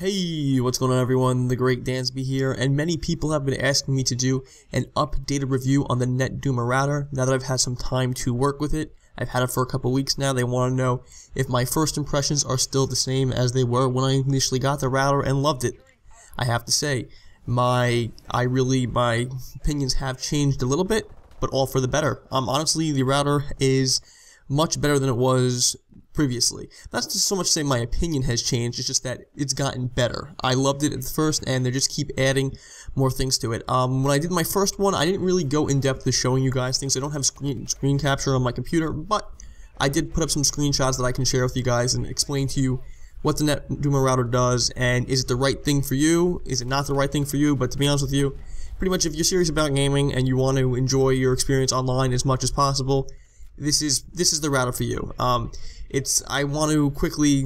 Hey, what's going on everyone? The Great Dansby here, and many people have been asking me to do an updated review on the Netduma router. Now that I've had some time to work with it, I've had it for a couple weeks now. They want to know if my first impressions are still the same as they were when I initially got the router and loved it. I have to say, my opinions have changed a little bit, but all for the better. Honestly, the router is much better than it was previously. That's just so much to say my opinion has changed, it's just that it's gotten better. I loved it at first, and they just keep adding more things to it. When I did my first one, I didn't really go in depth with showing you guys things. I don't have screen capture on my computer, but I did put up some screenshots that I can share with you guys and explain to you what the Netduma router does, and is it the right thing for you, is it not the right thing for you. But to be honest with you, pretty much if you're serious about gaming and you want to enjoy your experience online as much as possible, this is the router for you. I want to quickly,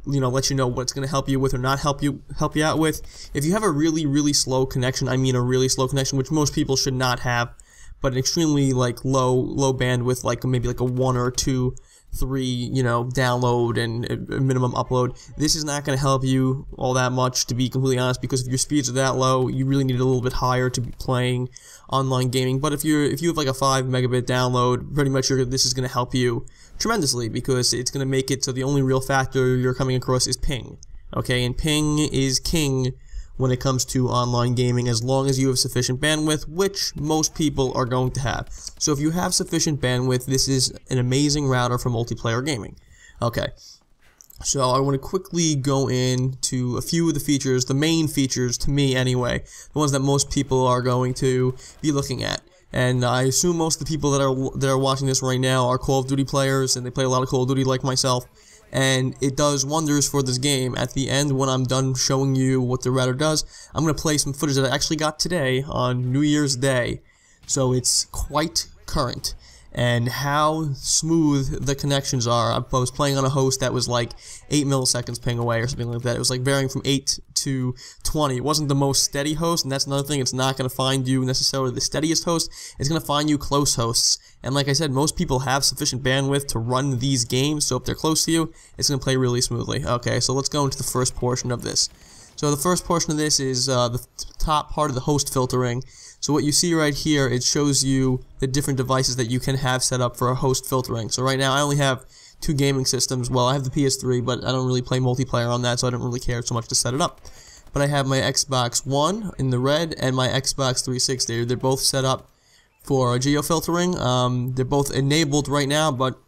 let you know what's going to help you with or not help you out with. If you have a really slow connection, I mean a really slow connection, which most people should not have, but an extremely low bandwidth, maybe a 1 or 2, 3, download and a minimum upload. This is not going to help you all that much, to be completely honest, because if your speeds are that low, you really need a little bit higher to be playing online gaming. But if you have a 5 megabit download, pretty much this is going to help you tremendously, because it's going to make it so the only real factor you're coming across is ping. Okay, and ping is king when it comes to online gaming, as long as you have sufficient bandwidth, which most people are going to have. So if you have sufficient bandwidth, this is an amazing router for multiplayer gaming. Okay, so I want to quickly go into a few of the features, the main features to me anyway, the ones that most people are going to be looking at. And I assume most of the people that are watching this right now are Call of Duty players, and they play a lot of Call of Duty like myself. And it does wonders for this game. At the end, when I'm done showing you what the router does, I'm going to play some footage that I actually got today on New Year's Day. So it's quite current. And how smooth the connections are. I was playing on a host that was 8 milliseconds ping away or something like that. It was varying from 8 to 20. It wasn't the most steady host, and that's another thing. It's not going to find you necessarily the steadiest host. It's going to find you close hosts. And like I said, most people have sufficient bandwidth to run these games, so if they're close to you, it's going to play really smoothly. Okay, so let's go into the first portion of this. So the first portion of this is the top part of the host filtering. So what you see right here, it shows you the different devices that you can have set up for a host filtering. So right now I only have 2 gaming systems. Well, I have the PS3, but I don't really play multiplayer on that, so I don't really care so much to set it up. But I have my Xbox One in the red and my Xbox 360. They're both set up for ger-filtering. They're both enabled right now, but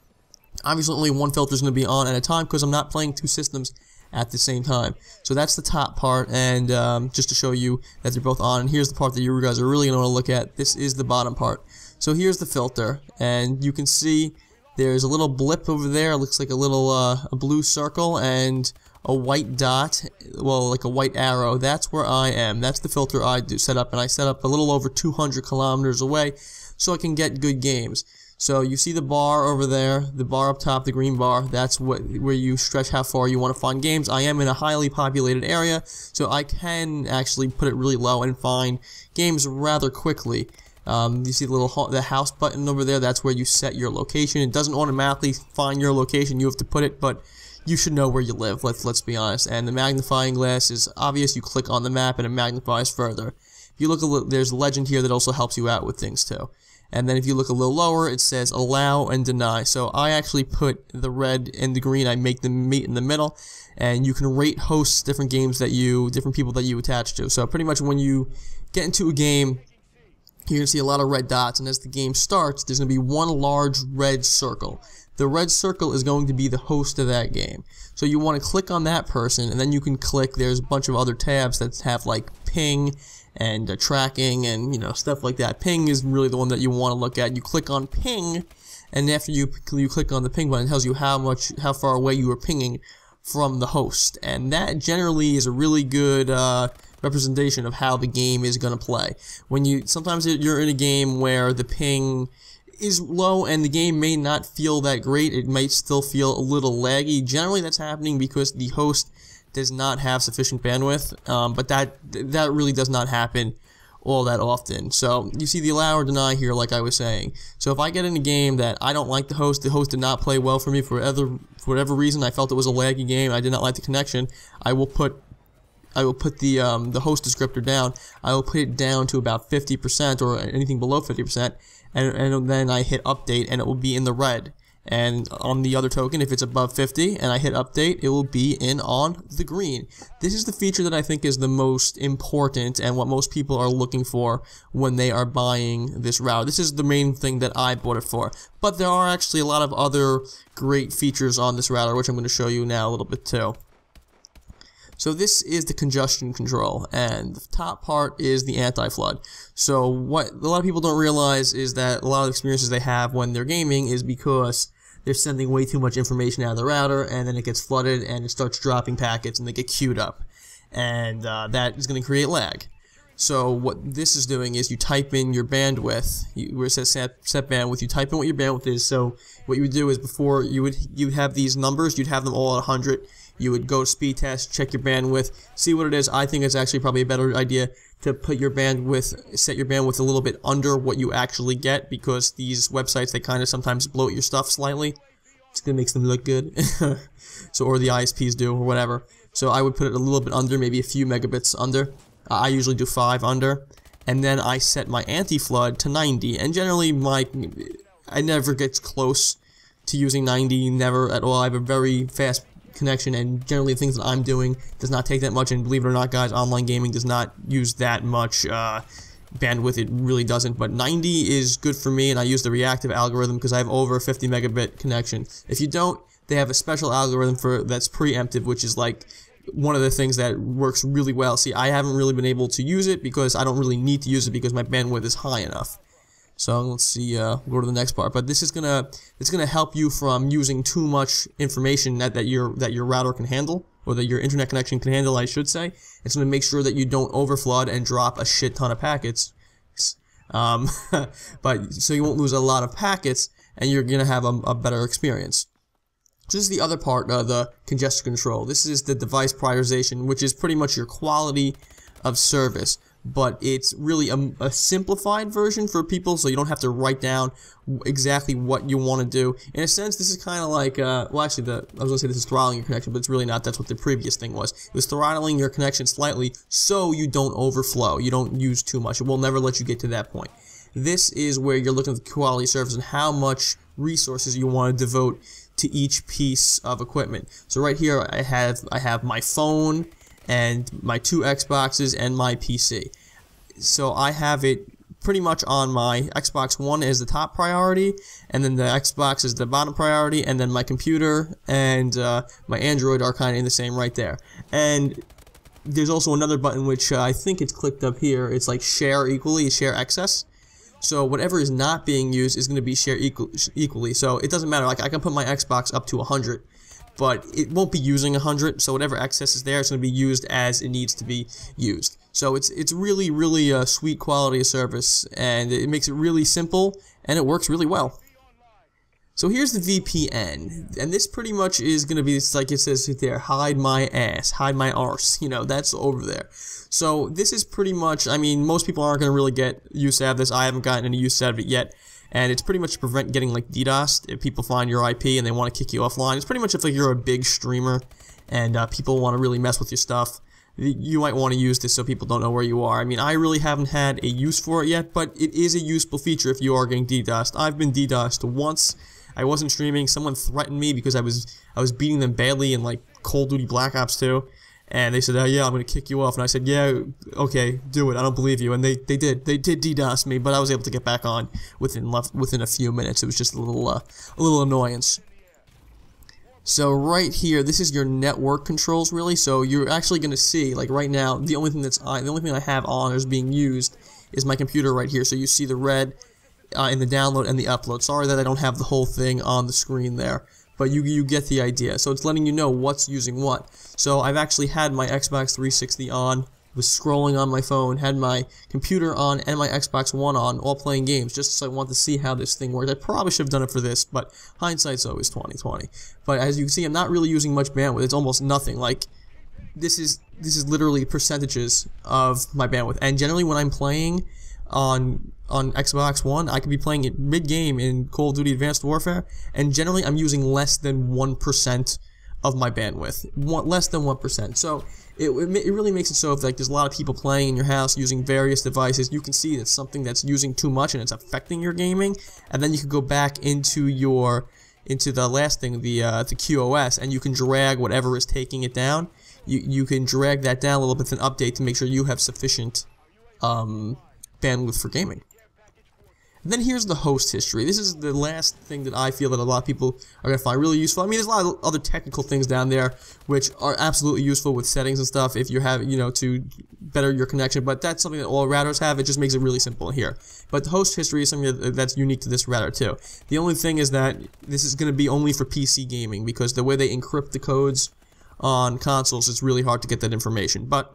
obviously only one filter is going to be on at a time because I'm not playing 2 systems at the same time. So that's the top part, and just to show you that they're both on. And here's the part that you guys are really going to want to look at. This is the bottom part. So here's the filter, and you can see there's a little blip over there. It looks like a little a blue circle and a white dot, well, like a white arrow. That's where I am. That's the filter I do set up, and I set up a little over 200 kilometers away so I can get good games. So you see the bar over there, the bar up top, the green bar, that's where you stretch how far you want to find games. I am in a highly populated area, so I can actually put it really low and find games rather quickly. You see the house button over there, that's where you set your location. It doesn't automatically find your location, you have to put it, but you should know where you live, let's be honest. And the magnifying glass is obvious. You click on the map and it magnifies further. If you look there's a legend here that also helps you out with things too. And then if you look a little lower, it says allow and deny. So I actually put the red and the green, I make them meet in the middle, and you can rate hosts, different games that different people that you attach to. So pretty much when you get into a game, you're going to see a lot of red dots, and as the game starts, there's going to be one large red circle. The red circle is going to be the host of that game. So you want to click on that person, and then you can click, there's a bunch of other tabs that have ping and tracking and stuff like that. Ping is really the one that you want to look at. You click on ping, and after you click on the ping button, it tells you how far away you are pinging from the host, and that generally is a really good representation of how the game is going to play. Sometimes you're in a game where the ping is low and the game may not feel that great. It might still feel a little laggy. Generally that's happening because the host does not have sufficient bandwidth, but that really does not happen all that often. So you see the allow or deny here, like I was saying. So if I get in a game that I don't like the host did not play well for me for whatever reason, I felt it was a laggy game, I did not like the connection, I will put I will put the host descriptor down. I will put it down to about 50% or anything below 50%, and then I hit update, and it will be in the red. And on the other token, if it's above 50 and I hit update, it will be on the green. This is the feature that I think is the most important and what most people are looking for when they are buying this router. This is the main thing that I bought it for. But there are actually a lot of other great features on this router, which I'm going to show you now a little bit too. So this is the congestion control, and the top part is the AntiFlood. So what a lot of people don't realize is that a lot of the experiences they have when they're gaming is because they're sending way too much information out of the router, and then it gets flooded and it starts dropping packets and they get queued up, and that is going to create lag. So what this is doing is you type in your bandwidth, where it says set bandwidth, you type in what your bandwidth is. So what you would do is before you would have these numbers, you'd have them all at 100. You would go to speed test, check your bandwidth, see what it is. I think it's actually probably a better idea to put your bandwidth, set your bandwidth a little bit under what you actually get, because these websites, they kind of sometimes bloat your stuff slightly. It's gonna make them look good. So, or the ISPs do, or whatever. So I would put it a little bit under, maybe a few megabits under. I usually do 5 under, and then I set my AntiFlood to 90. And generally, I never get close to using 90, never at all. I have a very fast connection, and generally the things that I'm doing does not take that much, and believe it or not, guys, online gaming does not use that much bandwidth. It really doesn't, but 90 is good for me, and I use the reactive algorithm because I have over a 50 megabit connection. If you don't, they have a special algorithm for that's preemptive, which is like one of the things that works really well. See, I haven't really been able to use it because I don't really need to use it because my bandwidth is high enough. So let's see, go to the next part. But this is it's gonna help you from using too much information that your router can handle, or that your internet connection can handle, I should say. It's gonna make sure that you don't overflood and drop a shit ton of packets. But so you won't lose a lot of packets, and you're gonna have a better experience. So this is the other part of the congestion control. This is the device prioritization, which is pretty much your quality of service. But it's really a simplified version for people, so you don't have to write down exactly what you want to do. In a sense, this is kind of like, well, actually, I was going to say this is throttling your connection, but it's really not. That's what the previous thing was. It was throttling your connection slightly so you don't overflow. You don't use too much. It will never let you get to that point. This is where you're looking at the quality of service and how much resources you want to devote to each piece of equipment. So right here, I have my phone and my 2 Xboxes and my PC. So I have it pretty much on my Xbox One as the top priority, and then the Xbox is the bottom priority, and then my computer and my Android are kind of in the same right there. And there's also another button which I think it's clicked up here. It's like share equally, share excess. So whatever is not being used is going to be shared equally. So it doesn't matter. Like I can put my Xbox up to 100. But it won't be using 100, so whatever excess is there, it's going to be used as it needs to be used. So it's really a sweet quality of service, and it makes it really simple, and it works really well. So here's the VPN, and this pretty much is going to be, it's like it says there, hide my ass, hide my arse, you know, that's over there. So this is pretty much, I mean, most people aren't going to really get use out of this. I haven't gotten any use out of it yet. And it's pretty much to prevent getting like DDoSed. If people find your IP and they want to kick you offline, it's pretty much if like you're a big streamer and people want to really mess with your stuff, you might want to use this so people don't know where you are. I mean, I really haven't had a use for it yet, but it is a useful feature if you are getting DDoSed. I've been DDoSed once. I wasn't streaming. Someone threatened me because I was beating them badly in like Call of Duty Black Ops 2. And they said, oh, yeah, I'm going to kick you off. And I said, yeah, okay, do it. I don't believe you. And they did. They did DDoS me, but I was able to get back on within a few minutes. It was just a little annoyance. So right here, this is your network controls, really. So you're actually going to see, like right now, the only thing I have on is being used is my computer right here. So you see the red in the download and the upload. Sorry that I don't have the whole thing on the screen there. But you get the idea. So it's letting you know what's using what. So I've actually had my Xbox 360 on, was scrolling on my phone, had my computer on and my Xbox One on, all playing games, just so I want to see how this thing works. I probably should have done it for this, but hindsight's always 20/20. But as you can see, I'm not really using much bandwidth. It's almost nothing. Like this is literally percentages of my bandwidth. And generally when I'm playing on Xbox One, I could be playing it mid-game in Call of Duty Advanced Warfare, and generally I'm using less than 1% of my bandwidth. Less than 1%. So it really makes it so if like there's a lot of people playing in your house using various devices, you can see it's something that's using too much and it's affecting your gaming, and then you can go back into the last thing, the QoS, and you can drag whatever is taking it down. You can drag that down a little bit with an update to make sure you have sufficient bandwidth for gaming. And then here's the host history. This is the last thing that I feel that a lot of people are going to find really useful. I mean, there's a lot of other technical things down there which are absolutely useful with settings and stuff if you have, to better your connection, but that's something that all routers have. It just makes it really simple here. But the host history is something that's unique to this router too. The only thing is that this is going to be only for PC gaming, because the way they encrypt the codes on consoles, it's really hard to get that information. But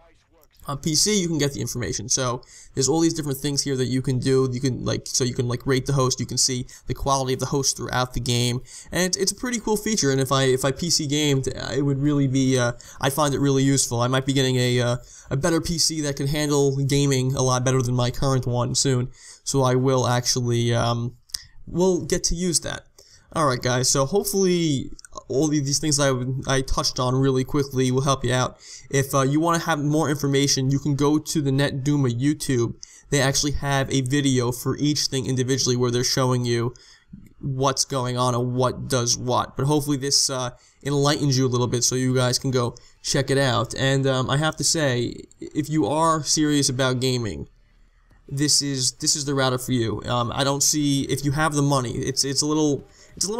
on PC, you can get the information. So there's all these different things here that you can do. You can rate the host. You can see the quality of the host throughout the game, and it's a pretty cool feature. And if I PC gamed, it would really be I find it really useful. I might be getting a better PC that can handle gaming a lot better than my current one soon. So I will actually will get to use that. Alright guys, so hopefully all these things I touched on really quickly will help you out. If you want to have more information, you can go to the Netduma YouTube. They actually have a video for each thing individually where they're showing you what's going on and what does what. But hopefully this enlightens you a little bit so you guys can go check it out. And I have to say, if you are serious about gaming, this is the router for you. I don't see, if you have the money, it's a little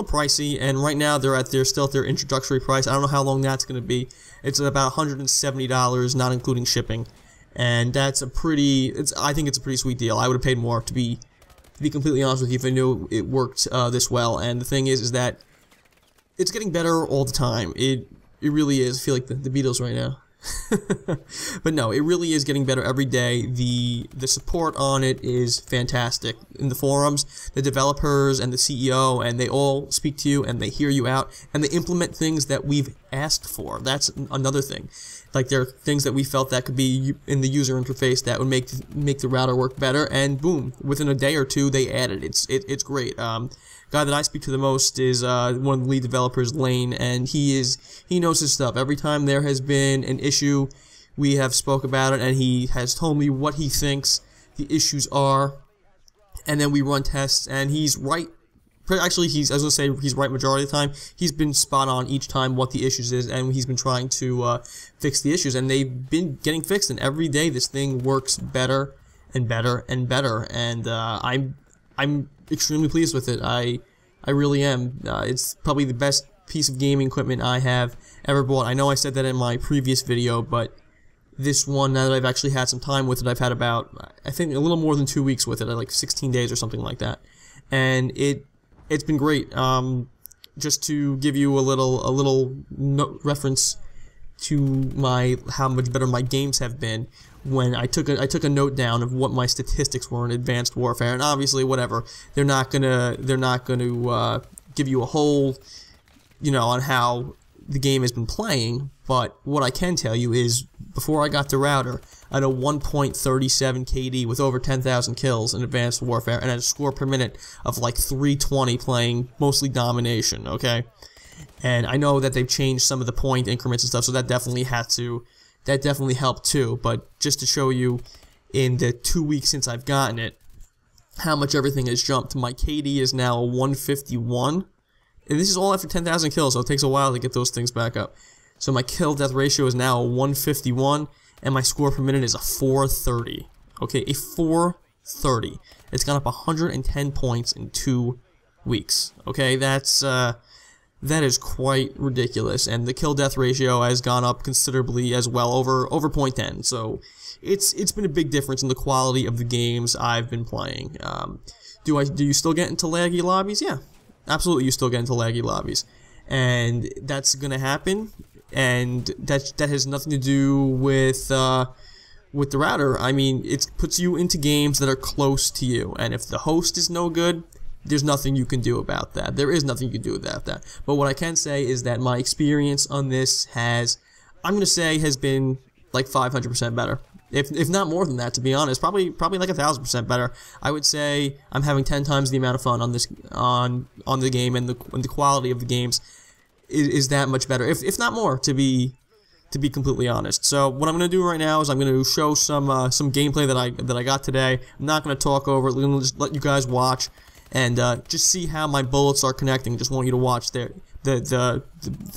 pricey, and right now they're still at their introductory price. I don't know how long that's going to be. It's about $170, not including shipping, and that's I think it's a pretty sweet deal. I would have paid more, to be completely honest with you, if I knew it worked this well. And the thing is that it's getting better all the time. It really is. I feel like the Beatles right now. But no, it really is getting better every day. The support on it is fantastic. In the forums, the developers and the CEO, and they all speak to you and they hear you out and they implement things that we've asked for. That's another thing. Like, there are things that we felt that could be in the user interface that would make the router work better, and boom, within a day or two they added. It's great. Guy that I speak to the most is one of the lead developers, Lane, and he knows his stuff. Every time there has been an issue, we have spoke about it, and he has told me what he thinks the issues are, and then we run tests, and he's right. Actually, I was gonna say he's right majority of the time. He's been spot on each time what the issues is, and he's been trying to fix the issues, and they've been getting fixed. And every day, this thing works better and better and better. And I'm extremely pleased with it. I really am. It's probably the best piece of gaming equipment I have ever bought. I know I said that in my previous video, but this one, now that I've actually had some time with it, I've had about, I think, a little more than 2 weeks with it, like 16 days or something like that, and it's been great. Just to give you a little reference to how much better my games have been, when I took a note down of what my statistics were in Advanced Warfare, and obviously whatever, they're not gonna give you a whole, on how the game has been playing, but what I can tell you is, before I got the router, I had a 1.37 KD with over 10,000 kills in Advanced Warfare, and had a score per minute of like 320 playing mostly domination, okay? And I know that they've changed some of the point increments and stuff, so that definitely helped too, but just to show you, in the 2 weeks since I've gotten it, how much everything has jumped. My KD is now a 151, and this is all after 10,000 kills, so it takes a while to get those things back up. So my kill-death ratio is now a 151, and my score per minute is a 430. Okay, a 430. It's gone up 110 points in 2 weeks. Okay, that is quite ridiculous, and the kill-death ratio has gone up considerably as well, over 0.10. So it's been a big difference in the quality of the games I've been playing. Do you still get into laggy lobbies? Yeah, absolutely, you still get into laggy lobbies, and that's gonna happen. And that has nothing to do with the router. I mean, it puts you into games that are close to you, and if the host is no good, there's nothing you can do about that. There is nothing you can do about that. But what I can say is that my experience on this has been like 500% better. If not more than that, to be honest, probably like 1,000% better. I would say I'm having 10 times the amount of fun on this on the game, and the quality of the games is that much better, if not more, to be to be completely honest. So what I'm going to do right now is I'm going to show some gameplay that I got today. I'm not going to talk over it. I'm going to just let you guys watch and just see how my bullets are connecting. Just want you to watch there. The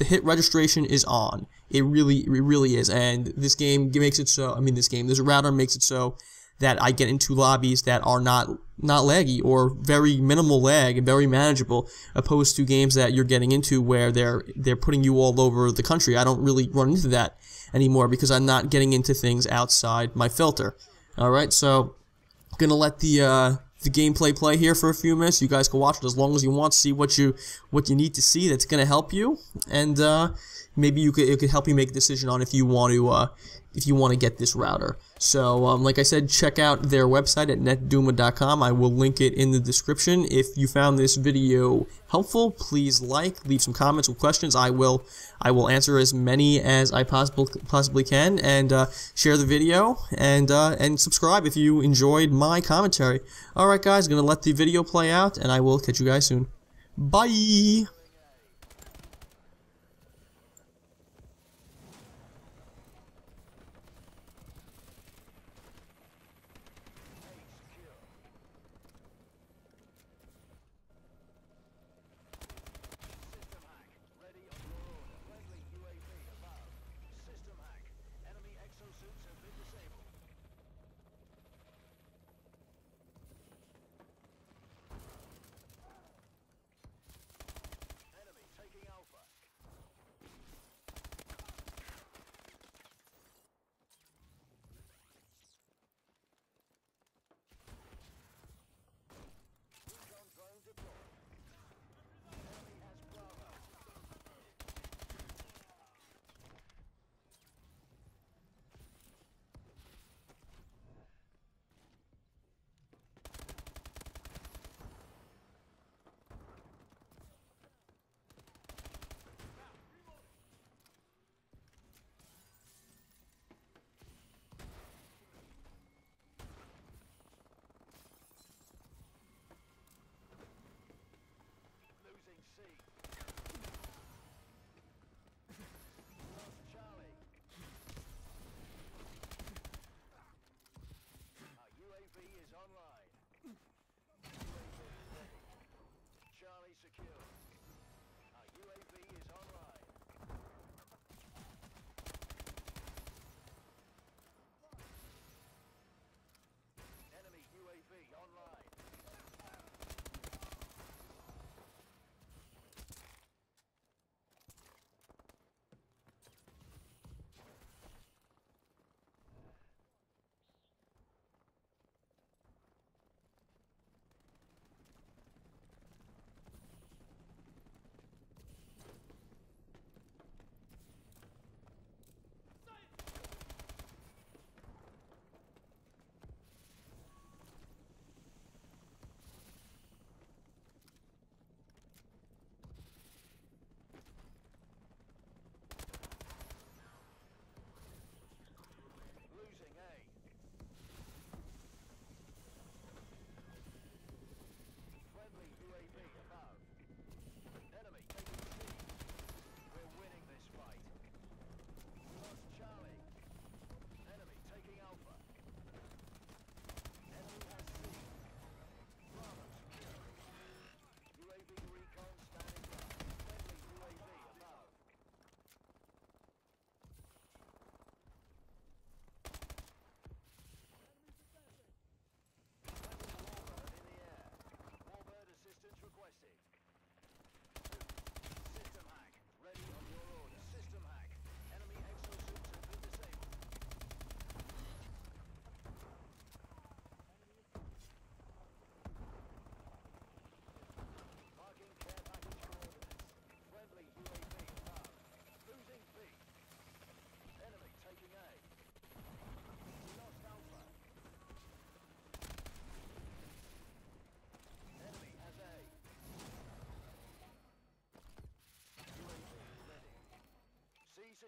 hit registration is on. It really is. And this game makes it so. This router makes it so that I get into lobbies that are not laggy, or very minimal lag and very manageable, opposed to games that you're getting into where they're putting you all over the country. I don't really run into that anymore because I'm not getting into things outside my filter. Alright, so I'm gonna let the gameplay play here for a few minutes. You guys can watch it as long as you want, see what you need to see that's gonna help you, and maybe it could help you make a decision on if you want to get this router. So like I said, check out their website at netduma.com. I will link it in the description. If you found this video helpful, please leave some comments with questions. I will answer as many as I possibly can, and share the video, and subscribe if you enjoyed my commentary. Alright guys, gonna let the video play out, and I will catch you guys soon. Bye!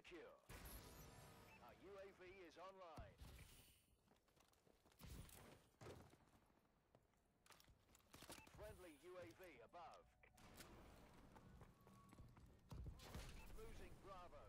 secure. Our UAV is online. Friendly UAV above. Losing Bravo.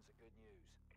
signs of good news.